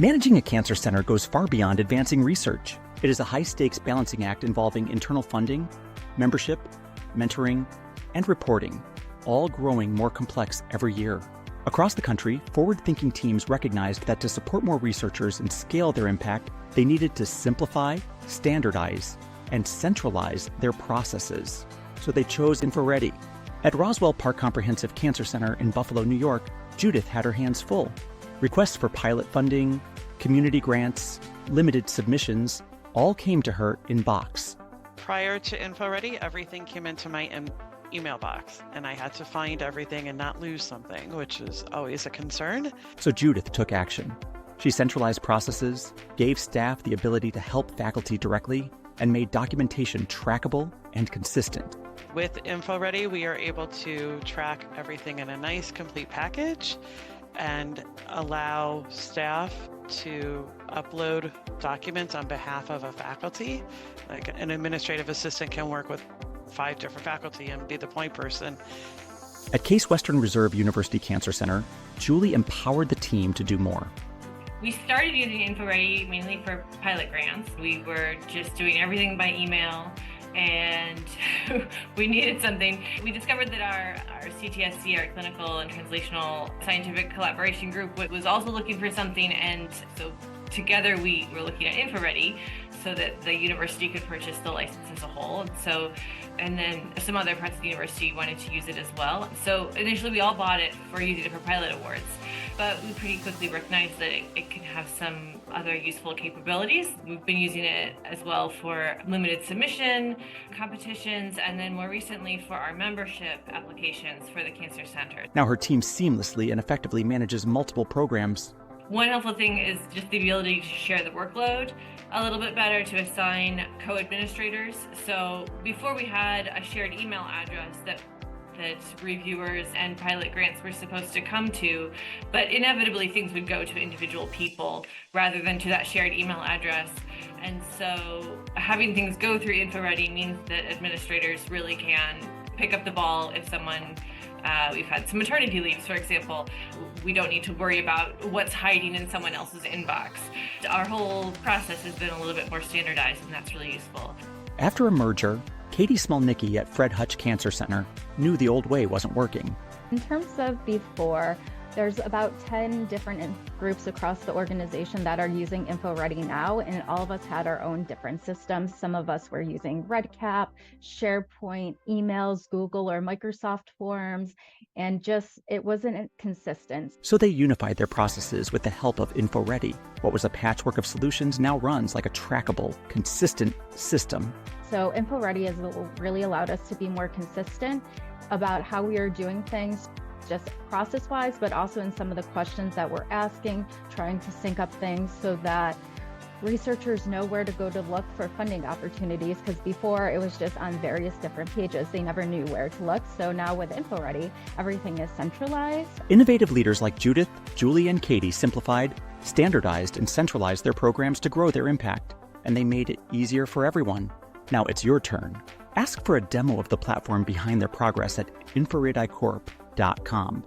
Managing a cancer center goes far beyond advancing research. It is a high-stakes balancing act involving internal funding, membership, mentoring, and reporting, all growing more complex every year. Across the country, forward-thinking teams recognized that to support more researchers and scale their impact, they needed to simplify, standardize, and centralize their processes. So they chose InfoReady. At Roswell Park Comprehensive Cancer Center in Buffalo, New York, Judith had her hands full. Requests for pilot funding, community grants, limited submissions, all came to her in box. Prior to InfoReady, everything came into my email box, and I had to find everything and not lose something, which is always a concern. So Judith took action. She centralized processes, gave staff the ability to help faculty directly, and made documentation trackable and consistent. With InfoReady, we are able to track everything in a nice, complete package and allow staff to upload documents on behalf of a faculty. Like an administrative assistant can work with 5 different faculty and be the point person. At Case Western Reserve University Cancer Center, Julie empowered the team to do more. We started using InfoReady mainly for pilot grants. We were just doing everything by email, and we needed something. We discovered that our CTSC, our Clinical and Translational Scientific Collaboration Group, was also looking for something, and so together we were looking at InfoReady so that the university could purchase the license as a whole. And then some other parts of the university wanted to use it as well. So initially we all bought it for using it for pilot awards, but we pretty quickly recognized that it can have some other useful capabilities. We've been using it as well for limited submission competitions, and then more recently for our membership applications for the Cancer Center. Now her team seamlessly and effectively manages multiple programs. One helpful thing is just the ability to share the workload a little bit better, to assign co-administrators. So before we had a shared email address that reviewers and pilot grants were supposed to come to, but inevitably things would go to individual people rather than to that shared email address. And so having things go through InfoReady means that administrators really can pick up the ball if someone we've had some maternity leaves, for example. We don't need to worry about what's hiding in someone else's inbox. Our whole process has been a little bit more standardized, and that's really useful. After a merger, Katie Smolnicki at Fred Hutch Cancer Center knew the old way wasn't working. In terms of before, there's about 10 different groups across the organization that are using InfoReady now, and all of us had our own different systems. Some of us were using RedCap, SharePoint, emails, Google or Microsoft Forms, and it wasn't consistent. So they unified their processes with the help of InfoReady. What was a patchwork of solutions now runs like a trackable, consistent system. So InfoReady has really allowed us to be more consistent about how we are doing things, just process-wise, but also in some of the questions that we're asking, trying to sync up things so that researchers know where to go to look for funding opportunities, because before it was just on various different pages. They never knew where to look. So now with InfoReady, everything is centralized. Innovative leaders like Judith, Julie, and Katie simplified, standardized, and centralized their programs to grow their impact. And they made it easier for everyone. Now it's your turn. Ask for a demo of the platform behind their progress at InfoReadyCorp.com.